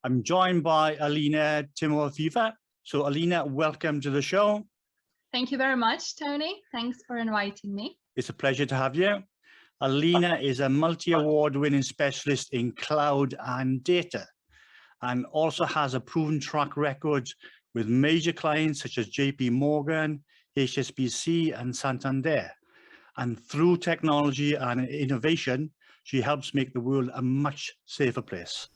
I'm joined by Alina Timofeeva. So Alina, welcome to the show. Thank you very much, Tony. Thanks for inviting me. It's a pleasure to have you. Alina is a multi-award winning specialist in cloud and data, and also has a proven track record with major clients such as JP Morgan, HSBC, and Santander. And through technology and innovation, she helps make the world a much safer place.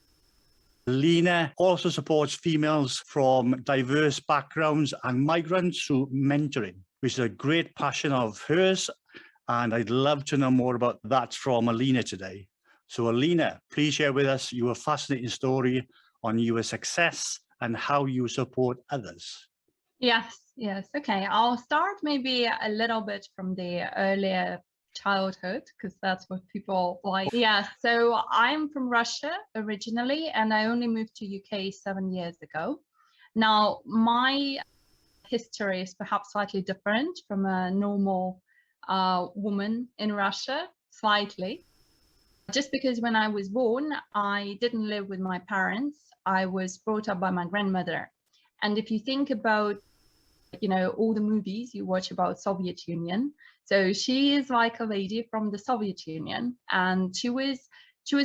Alina also supports females from diverse backgrounds and migrants through mentoring, which is a great passion of hers. And I'd love to know more about that from Alina today. So Alina, please share with us your fascinating story on your success and how you support others. Yes. Okay, I'll start maybe a little bit from the earlier childhood, because that's what people like. Yeah, so I'm from Russia originally, and I only moved to UK 7 years ago. Now, my history is perhaps slightly different from a normal woman in Russia, slightly. Just because when I was born, I didn't live with my parents. I was brought up by my grandmother. And if you think about, all the movies you watch about Soviet Union, so she is like a lady from the Soviet Union, and she was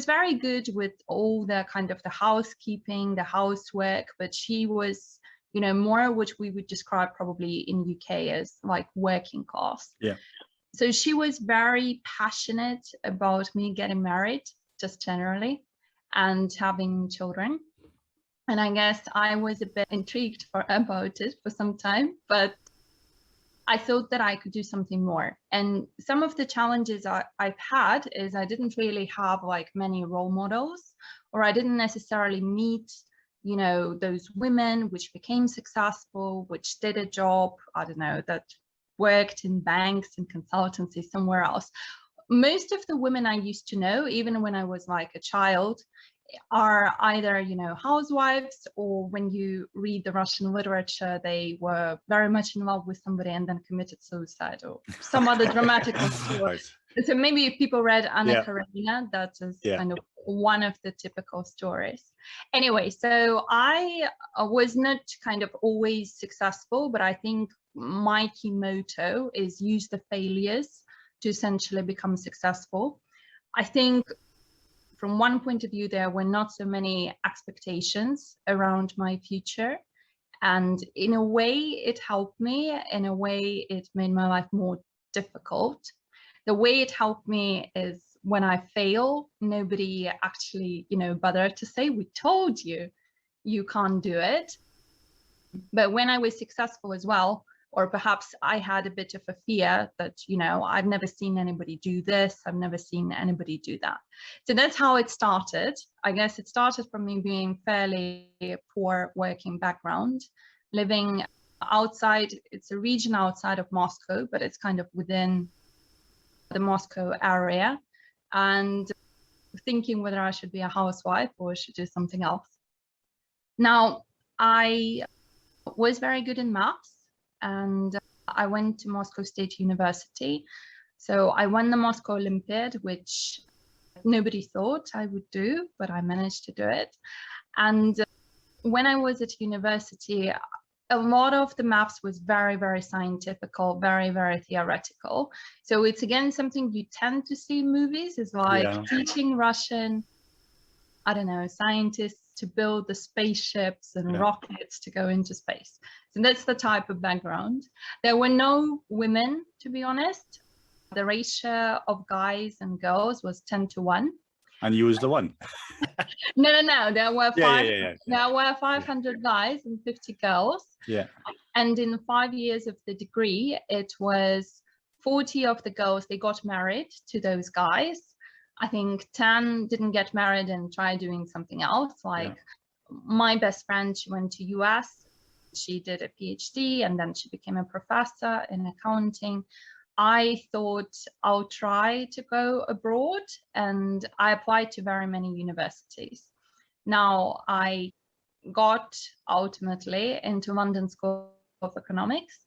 very good with all the kind of the housekeeping, the housework, but she was, more which we would describe probably in UK as like working class. Yeah. So she was very passionate about me getting married, just generally, and having children. And I guess I was a bit intrigued about it for some time, but I thought that I could do something more. And some of the challenges I've had is I didn't really have like many role models, or I didn't necessarily meet, those women which became successful, which did a job, I don't know, that worked in banks and consultancy somewhere else. Most of the women I used to know, even when I was like a child, are either, housewives, or when you read the Russian literature, they were very much in love with somebody and then committed suicide, or some other dramatic story. Right. So maybe if people read Anna Karenina, that is kind of one of the typical stories. Anyway, so I was not kind of always successful, but I think my key motto is use the failures to essentially become successful. I think from one point of view, there were not so many expectations around my future. And in a way, it helped me. In a way, it made my life more difficult. The way it helped me is when I fail, nobody actually, bothered to say, we told you, you can't do it. But when I was successful as well, or perhaps I had a bit of a fear that, I've never seen anybody do this, I've never seen anybody do that. So that's how it started. I guess it started from me being fairly poor working background, living outside, it's a region outside of Moscow, but it's kind of within the Moscow area, and thinking whether I should be a housewife or should do something else. Now, I was very good in maths, and I went to Moscow State University. So I won the Moscow Olympiad, which nobody thought I would do, but I managed to do it. And when I was at university, a lot of the maths was very, very scientific, very, very theoretical. So it's again something you tend to see in movies, is like teaching Russian, I don't know, scientists to build the spaceships and rockets to go into space. So that's the type of background. There were no women, to be honest. The ratio of guys and girls was 10-1. And you was the one? No. There were There were 500 guys and 50 girls. Yeah. And in 5 years of the degree, it was 40 of the girls, they got married to those guys. I think 10 didn't get married and tried doing something else. Like my best friend, she went to US, she did a PhD, and then she became a professor in accounting. I thought I'll try to go abroad, and I applied to very many universities. Now, I got ultimately into London School of Economics,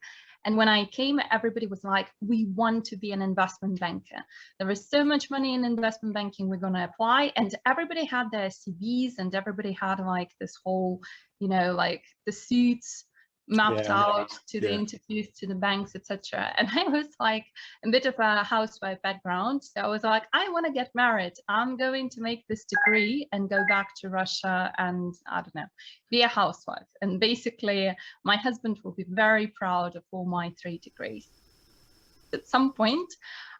And when I came, everybody was like, we want to be an investment banker. There is so much money in investment banking, we're going to apply. And everybody had their CVs and everybody had like this whole, you know, like the suits mapped out to the interviews, to the banks, etc. And I was like a bit of a housewife background. So I was like, I want to get married. I'm going to make this degree and go back to Russia and, I don't know, be a housewife. And basically, my husband will be very proud of all my 3 degrees. At some point,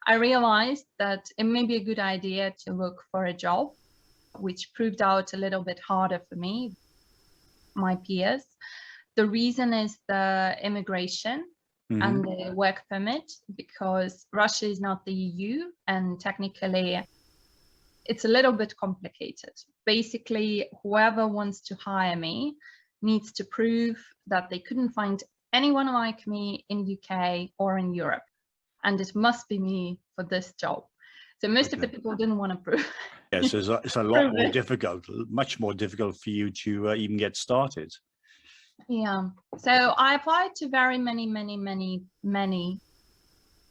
I realized that it may be a good idea to look for a job, which proved out a little bit harder for me, my peers. The reason is the immigration and the work permit, because Russia is not the EU and technically it's a little bit complicated. Basically, whoever wants to hire me needs to prove that they couldn't find anyone like me in UK or in Europe, and it must be me for this job. So most of the people didn't want to prove. Yes, it's a lot more difficult, much more difficult for you to even get started. Yeah, so I applied to very many.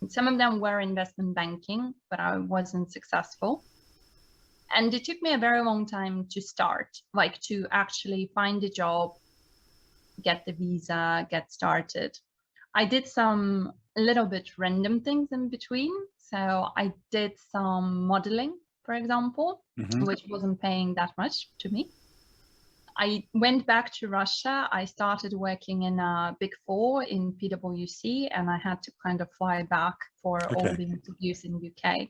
Some of them were investment banking, but I wasn't successful. And it took me a very long time to start, like to actually find a job, get the visa, get started. I did some a little bit random things in between. So I did some modeling, for example, which wasn't paying that much to me. I went back to Russia. I started working in a Big Four in PwC, and I had to kind of fly back for all the interviews in UK.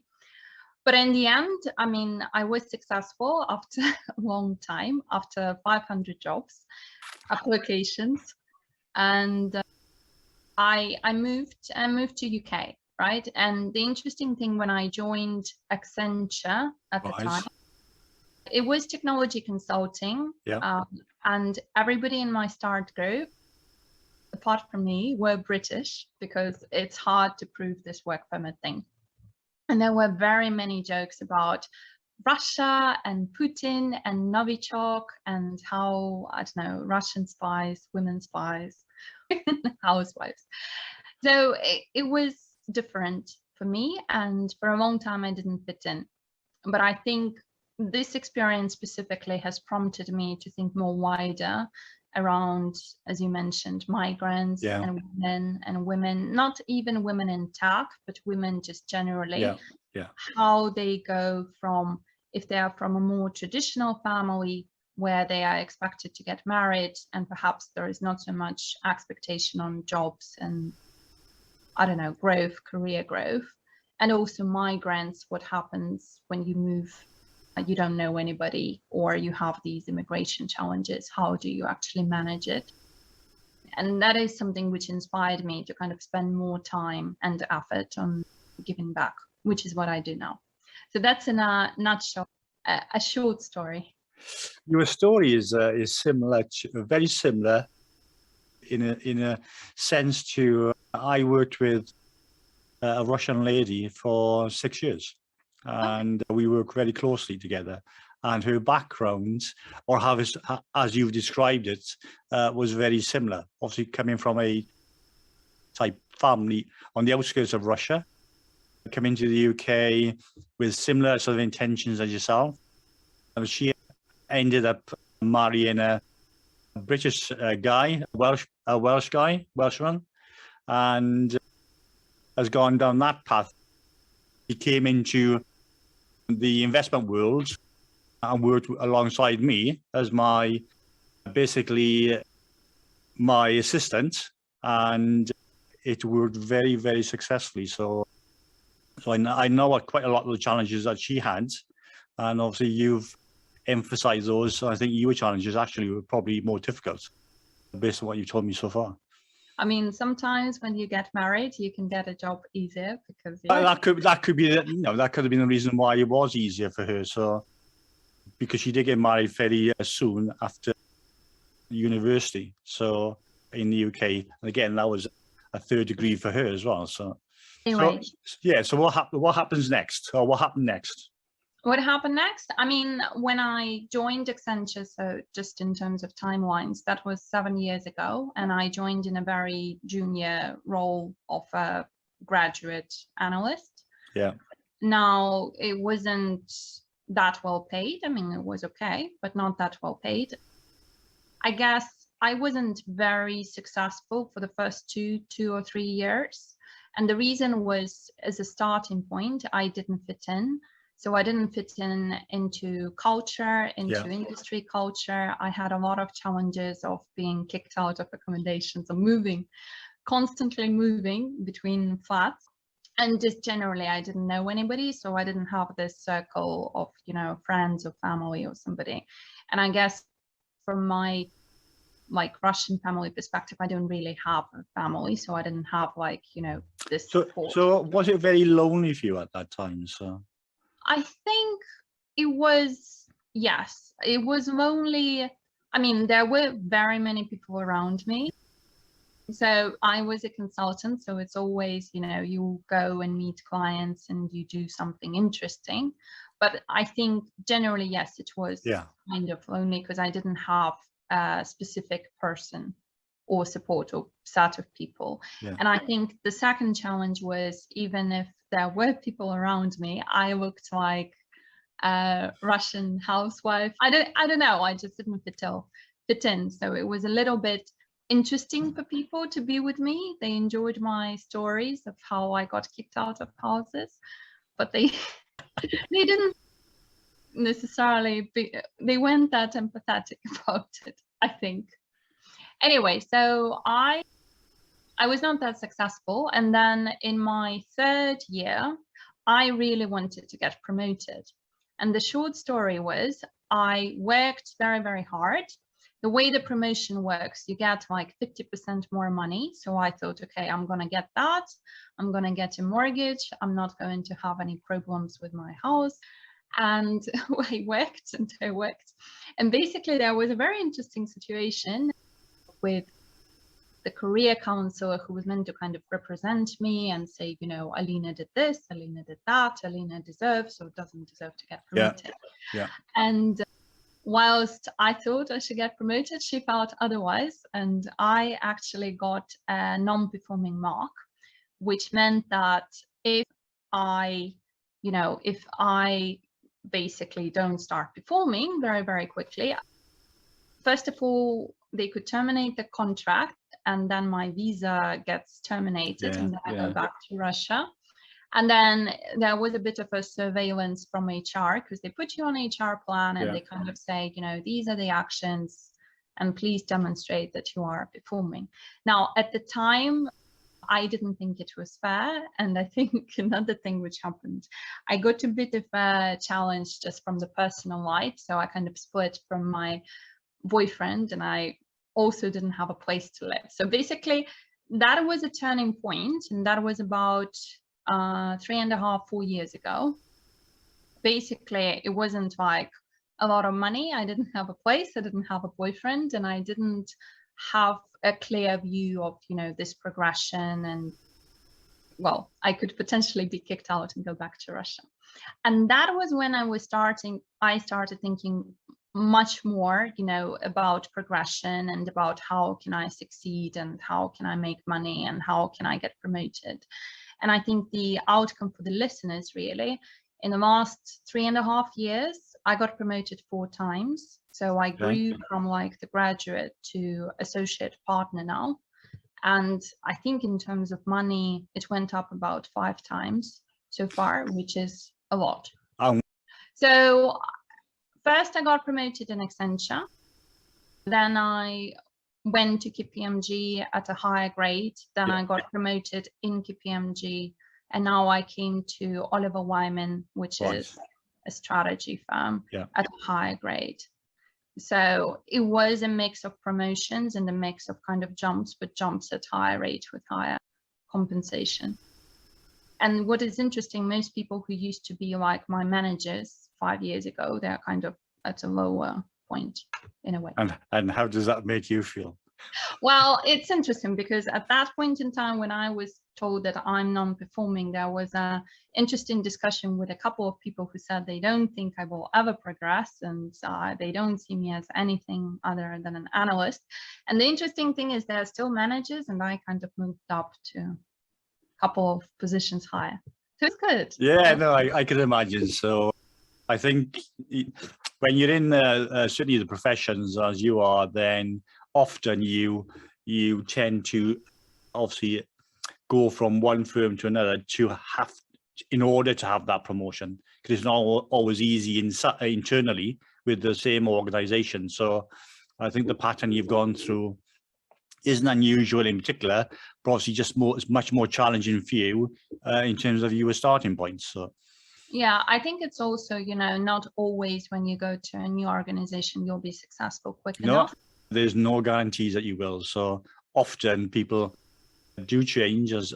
But in the end, I mean, I was successful after a long time, after 500 jobs, applications, and I moved to UK, right? And the interesting thing when I joined Accenture at the time, it was technology consulting, and everybody in my start group, apart from me, were British because it's hard to prove this work permit thing. And there were very many jokes about Russia and Putin and Novichok and how, I don't know, Russian spies, women spies, housewives. So it was different for me, and for a long time I didn't fit in. But I think this experience specifically has prompted me to think more wider around, as you mentioned, migrants and women, not even women in tech, but women just generally, how they go from, if they are from a more traditional family where they are expected to get married and perhaps there is not so much expectation on jobs and, I don't know, growth, career growth, and also migrants, what happens when you move, you don't know anybody, or you have these immigration challenges, how do you actually manage it? And that is something which inspired me to kind of spend more time and effort on giving back, which is what I do now. So that's in a nutshell, a short story. Your story is similar, very similar in a sense to, I worked with a Russian lady for 6 years. And we work very closely together, and her background, or how, as you've described it, was very similar. Obviously coming from a type family on the outskirts of Russia, coming to the UK with similar sort of intentions as yourself. And she ended up marrying a British guy, a Welshman, and has gone down that path. He came into the investment world and worked alongside me as basically my assistant, and it worked very, very successfully. So I know quite a lot of the challenges that she had, and obviously you've emphasized those. So I think your challenges actually were probably more difficult based on what you've told me so far. I mean, sometimes when you get married, you can get a job easier because that could be, you know, that could have been the reason why it was easier for her. So because she did get married fairly soon after university, so in the UK, and again that was a 3rd degree for her as well. So anyway, so what happens next, or what happened next? What happened next? I mean, when I joined Accenture, so just in terms of timelines, that was 7 years ago, and I joined in a very junior role of a graduate analyst. Yeah. Now, it wasn't that well paid. I mean, it was okay, but not that well paid. I guess I wasn't very successful for the first two or 3 years. And the reason was, as a starting point, I didn't fit in. So I didn't fit in into culture, into industry culture. I had a lot of challenges of being kicked out of accommodations or moving, constantly moving between flats. And just generally, I didn't know anybody. So I didn't have this circle of, you know, friends or family or somebody. And I guess from my Russian family perspective, I don't really have a family, so I didn't have like, you know, this support. So was it very lonely for you at that time? So I think it was, yes, it was lonely. I mean, there were very many people around me. So I was a consultant, so it's always, you know, you go and meet clients and you do something interesting. But I think generally, yes, it was kind of lonely because I didn't have a specific person or support or set of people. And I think the second challenge was, even if there were people around me, I looked like a Russian housewife. I don't know, I just didn't fit in. So it was a little bit interesting for people to be with me. They enjoyed my stories of how I got kicked out of houses, but they didn't necessarily they weren't that empathetic about it, I think. Anyway, so I was not that successful, and then in my 3rd year I really wanted to get promoted. And the short story was, I worked very, very hard. The way the promotion works, you get like 50% more money. So I thought, okay, I'm going to get that. I'm going to get a mortgage. I'm not going to have any problems with my house. And I worked and I worked. And basically there was a very interesting situation with the career counselor who was meant to kind of represent me and say, you know, Alina did this, Alina did that, Alina deserves or doesn't deserve to get promoted. And whilst I thought I should get promoted, she felt otherwise. And I actually got a non-performing mark, which meant that if I basically don't start performing very, very quickly, first of all, they could terminate the contract, and then my visa gets terminated and then I go back to Russia. And then there was a bit of a surveillance from HR, because they put you on HR plan and they kind of say, you know, these are the actions and please demonstrate that you are performing. Now, at the time, I didn't think it was fair. And I think another thing which happened, I got a bit of a challenge just from the personal life. So I kind of split from my boyfriend and I also didn't have a place to live. So basically that was a turning point, and that was about 3.5, 4 years ago. Basically, it wasn't like a lot of money. I didn't have a place, I didn't have a boyfriend, and I didn't have a clear view of, you know, this progression, and well, I could potentially be kicked out and go back to Russia. And that was when I started thinking much more, you know, about progression and about how can I succeed and how can I make money and how can I get promoted. And I think the outcome for the listeners, really, in the last 3.5 years, I got promoted 4 times. So I grew from like the graduate to associate partner now. And I think in terms of money, it went up about 5 times so far, which is a lot. So first I got promoted in Accenture. Then I went to KPMG at a higher grade. Then I got promoted in KPMG. And now I came to Oliver Wyman, which is a strategy firm at a higher grade. So it was a mix of promotions and a mix of kind of jumps, but jumps at higher rate with higher compensation. And what is interesting, most people who used to be like my managers 5 years ago, they're kind of at a lower point in a way. And how does that make you feel? Well, it's interesting because at that point in time when I was told that I'm non-performing, there was a interesting discussion with a couple of people who said they don't think I will ever progress, and they don't see me as anything other than an analyst. And the interesting thing is they're still managers, and I kind of moved up to a couple of positions higher. So it's good. Yeah, no, I can imagine. So I think when you're in certainly the professions as you are, then often you tend to obviously go from one firm to another to have, in order to have that promotion, because it's not always easy internally with the same organization. So I think the pattern you've gone through isn't unusual in particular, but obviously just it's much more challenging for you in terms of your starting points. So yeah, I think it's also, you know, not always when you go to a new organization you'll be successful quick enough. There's no guarantees that you will. So often people do change, as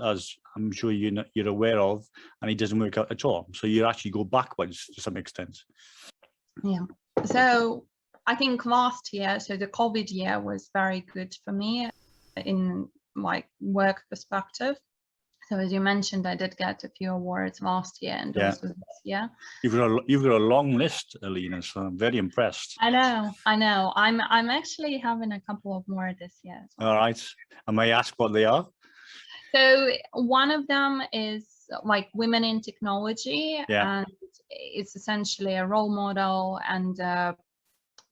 I'm sure you're aware of, and it doesn't work out at all. So you actually go backwards to some extent. Yeah. So I think last year, so the COVID year was very good for me in my work perspective. So as you mentioned, I did get a few awards last year and also this year. You've got a long list, Alina, so I'm very impressed. I know. I'm actually having a couple of more this year. Well. All right. I may ask what they are. So one of them is like women in technology, and it's essentially a role model and a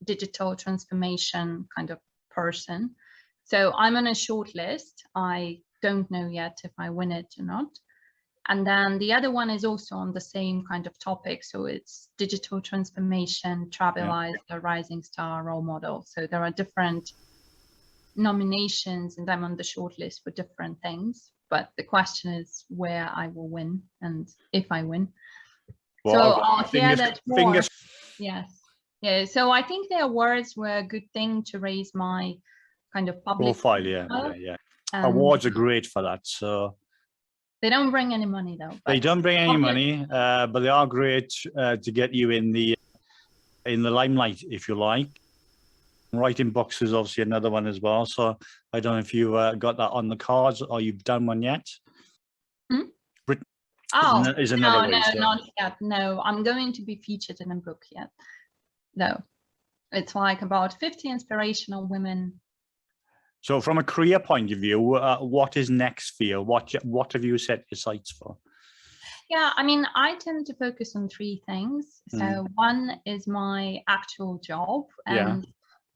digital transformation kind of person. So I'm on a short list. I don't know yet if I win it or not. And then the other one is also on the same kind of topic. So it's digital transformation, trailblazer, rising star, role model. So there are different nominations, and I'm on the short list for different things. But the question is where I will win and if I win. Well, so I'll hear that more. Yes. Yeah. So I think the awards were a good thing to raise my kind of public profile. Yeah. Awards are great for that. So they don't bring any money though. They don't bring any money, but they are great to get you in the limelight, if you like. Writing books is obviously another one as well. So I don't know if you got that on the cards or you've done one yet. Oh, is another no, not yet. No, I'm going to be featured in a book yet. No, it's like about 50 inspirational women. So from a career point of view, what is next for you? What have you set your sights for? Yeah, I mean, I tend to focus on three things. So one is my actual job, and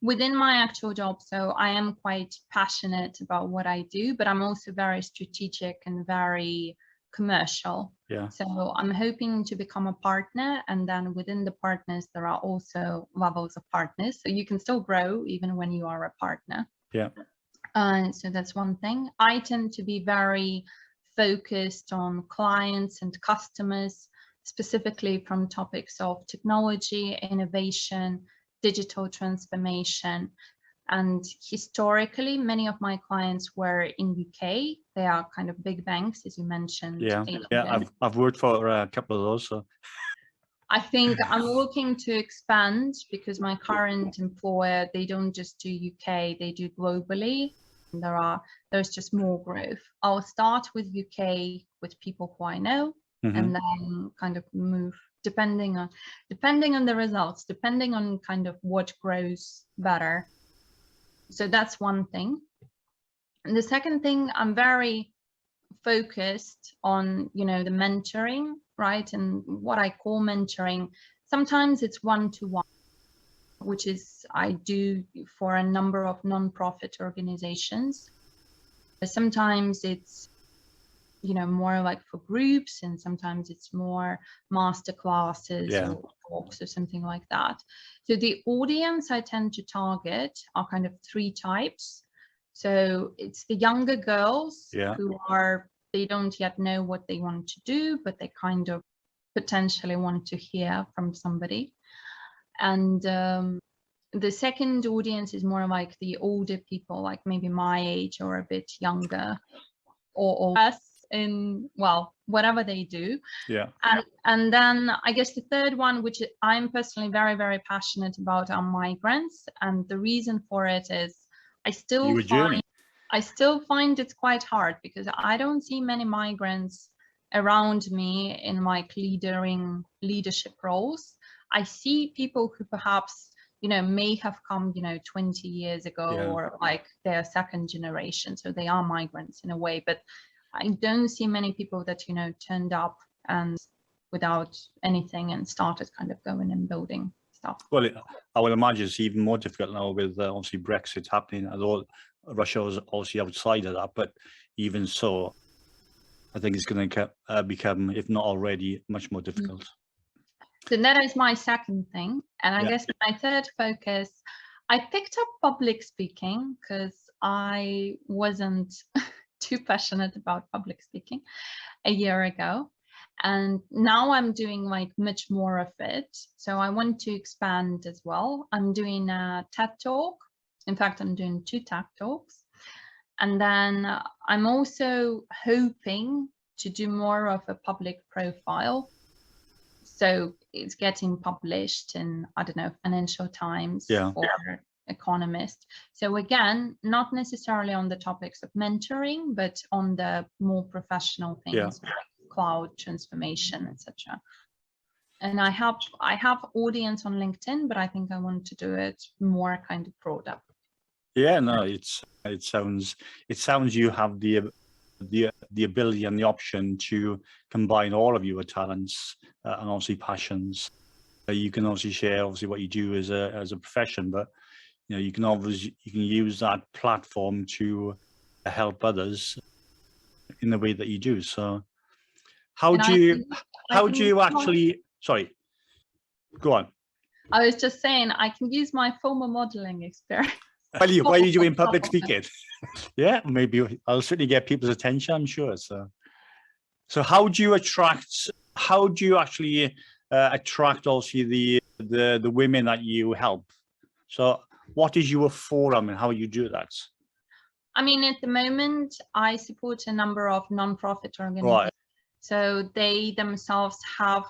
within my actual job, so I am quite passionate about what I do, but I'm also very strategic and very commercial. Yeah. So I'm hoping to become a partner, and then within the partners, there are also levels of partners. So you can still grow even when you are a partner. Yeah. So that's one thing. I tend to be very focused on clients and customers, specifically from topics of technology, innovation, digital transformation. And historically, many of my clients were in UK. They are kind of big banks, as you mentioned. Yeah, I've worked for a couple of those. So I think I'm looking to expand because my current employer, they don't just do UK, they do globally. And there's just more growth. I'll start with UK with people who I know, and then kind of move depending on the results, depending on kind of what grows better. So that's one thing. And the second thing, I'm very focused on, the mentoring, right? And what I call mentoring, sometimes it's one-to-one, which is I do for a number of non-profit organizations. Sometimes it's, more like for groups, and sometimes it's more master classes or talks or something like that. So the audience I tend to target are kind of three types. So it's the younger girls who they don't yet know what they want to do, but they kind of potentially want to hear from somebody. And the second audience is more like the older people, like maybe my age or a bit younger, or us in, whatever they do. Yeah. And then I guess the third one, which I'm personally very, very passionate about, are migrants. And the reason for it is I still I still find it's quite hard because I don't see many migrants around me in like leadership roles. I see people who perhaps, may have come, 20 years ago, or like they're second generation, so they are migrants in a way, but I don't see many people that, turned up and without anything and started kind of going and building stuff. Well, I would imagine it's even more difficult now with obviously Brexit happening, although Russia was obviously outside of that, but even so, I think it's going to become, if not already, much more difficult. So that is my second thing. And I guess my third focus, I picked up public speaking because I wasn't too passionate about public speaking a year ago. And now I'm doing like much more of it. So I want to expand as well. I'm doing a TED Talk. In fact, I'm doing 2 TED Talks. And then I'm also hoping to do more of a public profile. So it's getting published in, I don't know, Financial Times or Economist. So again, not necessarily on the topics of mentoring, but on the more professional things like cloud transformation, etc. And I have audience on LinkedIn, but I think I want to do it more kind of broader. Yeah, no, it sounds you have the ability and the option to combine all of your talents and obviously passions. You can obviously share what you do as a profession, but you can use that platform to help others in the way that you do. So how do you actually, sorry, go on. I was just saying I can use my former modeling experience. While you're doing public speaking. Yeah, maybe I'll certainly get people's attention, I'm sure. So how do you actually attract also the women that you help? So what is your forum and how you do that? I mean, at the moment, I support a number of non-profit organizations. Right. So they themselves have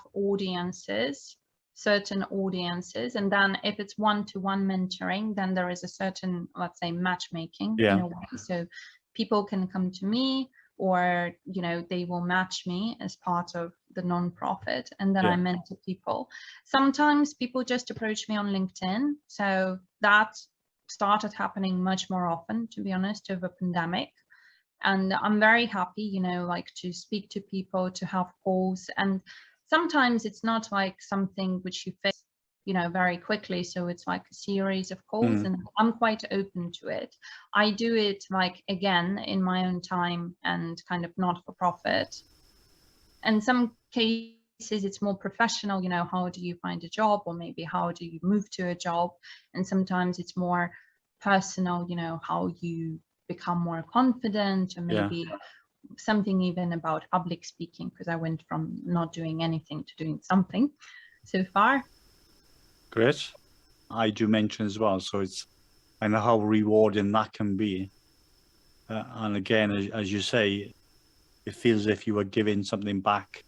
certain audiences. And then if it's one-to-one mentoring, then there is a certain, let's say, matchmaking in a way. So people can come to me, or, they will match me as part of the non-profit, and then I mentor people. Sometimes people just approach me on LinkedIn. So that started happening much more often, to be honest, over pandemic. And I'm very happy, like to speak to people, to have calls. And sometimes it's not like something which you fix, very quickly. So it's like a series of calls, and I'm quite open to it. I do it like, again, in my own time and kind of not for profit. And some cases it's more professional, how do you find a job, or maybe how do you move to a job? And sometimes it's more personal, how you become more confident, or maybe something even about public speaking, because I went from not doing anything to doing something so far. Great. I do mention as well, so I know how rewarding that can be. And again, as you say, it feels as if you are giving something back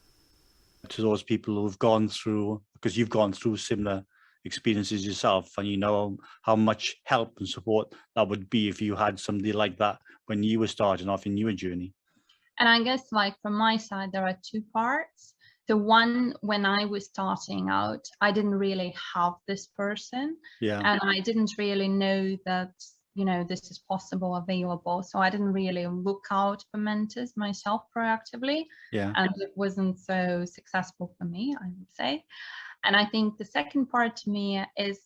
to those people who've gone through, because you've gone through similar experiences yourself, and you know how much help and support that would be if you had somebody like that when you were starting off in your journey. And I guess, like, from my side, there are 2 parts. The one, when I was starting out, I didn't really have this person, and I didn't really know that, this is possible, available. So I didn't really look out for mentors myself proactively, and it wasn't so successful for me, I would say. And I think the second part to me is,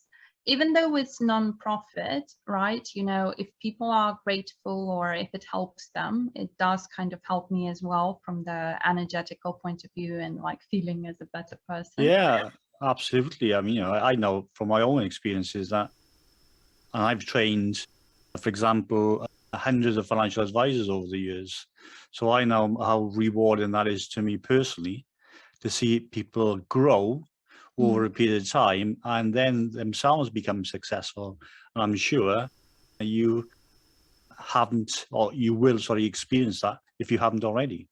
even though it's non-profit, right, if people are grateful or if it helps them, it does kind of help me as well from the energetical point of view, and like feeling as a better person. Yeah, absolutely. I mean, I know from my own experiences that, and I've trained, for example, hundreds of financial advisors over the years. So I know how rewarding that is to me personally, to see people grow over a period of time and then themselves become successful. And I'm sure you haven't, or you will experience that if you haven't already.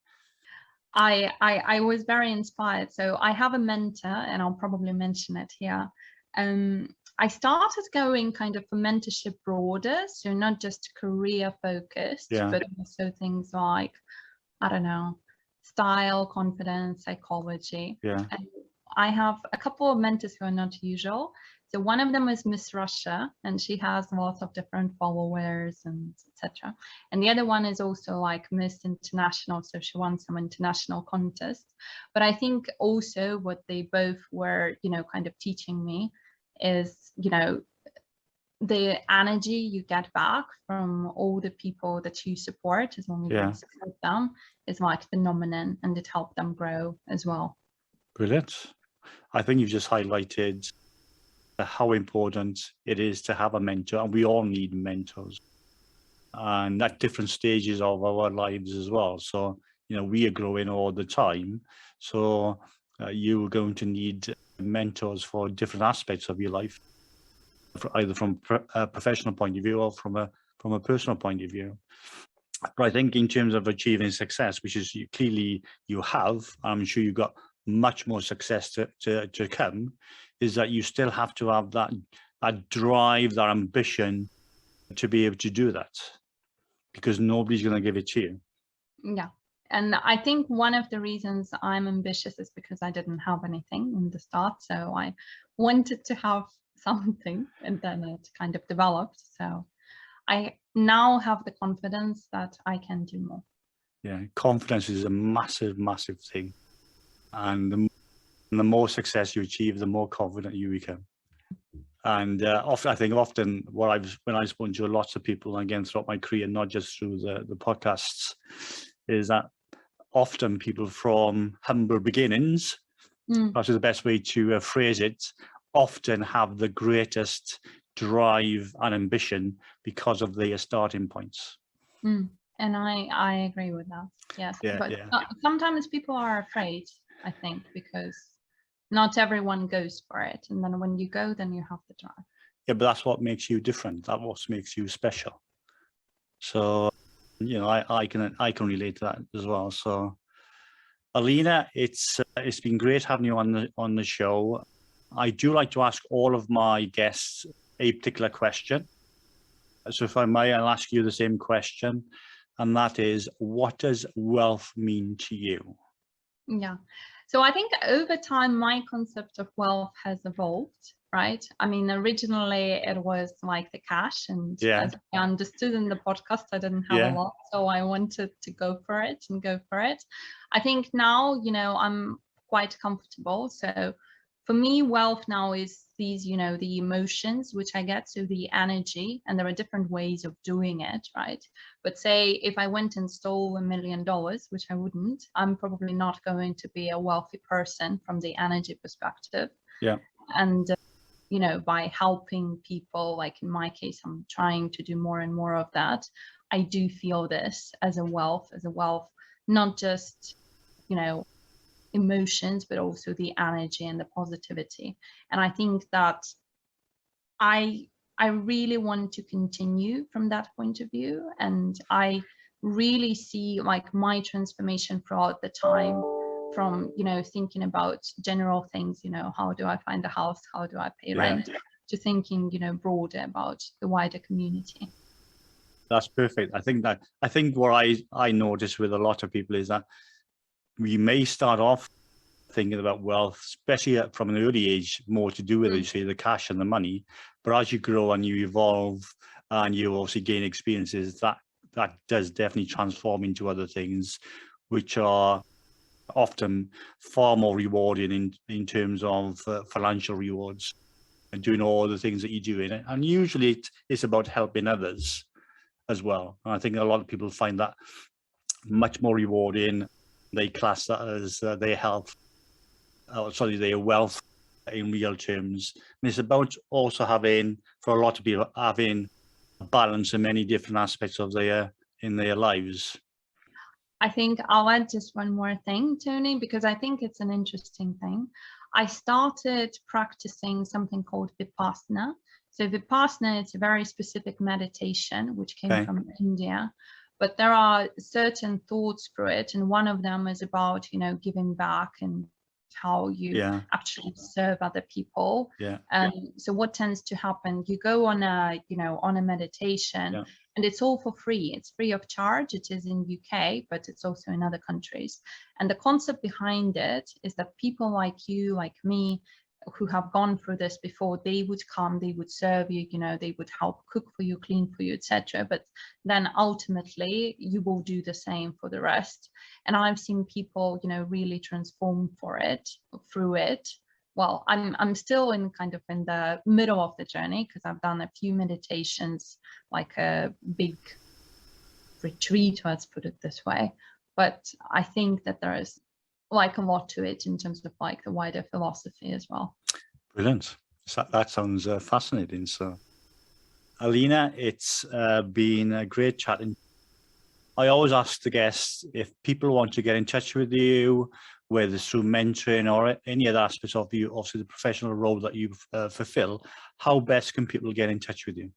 I was very inspired. So I have a mentor, and I'll probably mention it here. I started going kind of for mentorship broader, so not just career focused, but also things like, I don't know, style, confidence, psychology. Yeah. And I have a couple of mentors who are not usual. So one of them is Miss Russia, and she has lots of different followers and etc. And the other one is also like Miss International, so she won some international contests. But I think also what they both were, you know, kind of teaching me is, you know, the energy you get back from all the people that you support, as long as you support them, is like phenomenal, and it helped them grow as well. Brilliant. I think you've just highlighted how important it is to have a mentor, and we all need mentors, and at different stages of our lives as well. So, you know, we are growing all the time. So you're going to need mentors for different aspects of your life, either from a professional point of view or from a personal point of view. But I think in terms of achieving success, which is clearly you have, I'm sure you've got much more success to come, is that you still have to have that drive, that ambition to be able to do that, because nobody's going to give it to you. Yeah. And I think one of the reasons I'm ambitious is because I didn't have anything in the start. So I wanted to have something, and then it kind of developed. So I now have the confidence that I can do more. Yeah, confidence is a massive, massive thing. And the more success you achieve, the more confident you become. And often when I've spoken to lots of people, again, throughout my career, not just through the podcasts, is that often people from humble beginnings, that's the best way to phrase it, often have the greatest drive and ambition because of their starting points. And I agree with that. Yes. But sometimes people are afraid, I think, because not everyone goes for it. And then when you go, then you have the drive. Yeah, but that's what makes you different. That's what makes you special. So, you know, I can relate to that as well. So, Alina, it's been great having you on the show. I do like to ask all of my guests a particular question. So if I may, I'll ask you the same question, and that is, what does wealth mean to you? Yeah. So I think over time, my concept of wealth has evolved, right? I mean, originally it was like the cash, and as I understood in the podcast, I didn't have a lot, so I wanted to go for it and go for it. I think now, you know, I'm quite comfortable. So for me, wealth now is these, you know, the emotions which I get, so the energy, and there are different ways of doing it, right? But say if I went and stole $1 million, which I wouldn't, I'm probably not going to be a wealthy person from the energy perspective. Yeah. And, you know, by helping people, like in my case, I'm trying to do more and more of that. I do feel this as a wealth, not just, you know, emotions, but also the energy and the positivity. And I think that I really want to continue from that point of view. And I really see like my transformation throughout the time, from, you know, thinking about general things, you know, how do I find a house, how do I pay rent, to thinking, you know, broader about the wider community. That's perfect. I think what I notice with a lot of people is that we may start off thinking about wealth, especially from an early age, more to do with, you say, the cash and the money. But as you grow and you evolve and you also gain experiences, that does definitely transform into other things, which are often far more rewarding in terms of financial rewards, and doing all the things that you're doing. And usually it's about helping others as well. And I think a lot of people find that much more rewarding. They class that as their health, their wealth in real terms. And it's about also having, for a lot of people, having a balance in many different aspects of their lives. I think I'll add just one more thing, Tony, because I think it's an interesting thing. I started practicing something called Vipassana. So Vipassana is a very specific meditation, which came from India. But there are certain thoughts through it. And one of them is about, you know, giving back and how you actually serve other people. Yeah. So what tends to happen, you go on a, on a meditation, and it's all for free. It's free of charge. It is in UK, but it's also in other countries. And the concept behind it is that people like you, like me, who have gone through this before, they would come, they would serve you, they would help cook for you, clean for you, etc. But then ultimately you will do the same for the rest. And I've seen people, really transform through it. Well, I'm still in the middle of the journey, because I've done a few meditations, like a big retreat, let's put it this way. But I think that there is like a lot to it in terms of like the wider philosophy as well. Brilliant. That sounds fascinating. So, Alina, it's been a great chatting. I always ask the guests, if people want to get in touch with you, whether it's through mentoring or any other aspects of you, also the professional role that you fulfill, how best can people get in touch with you?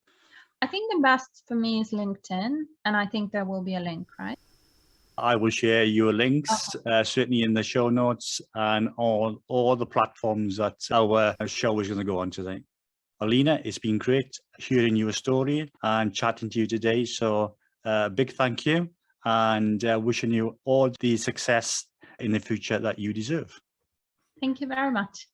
I think the best for me is LinkedIn, and I think there will be a link, right? I will share your links, certainly in the show notes, and on all the platforms that our show is going to go on today. Alina, it's been great hearing your story and chatting to you today. So big thank you, and wishing you all the success in the future that you deserve. Thank you very much.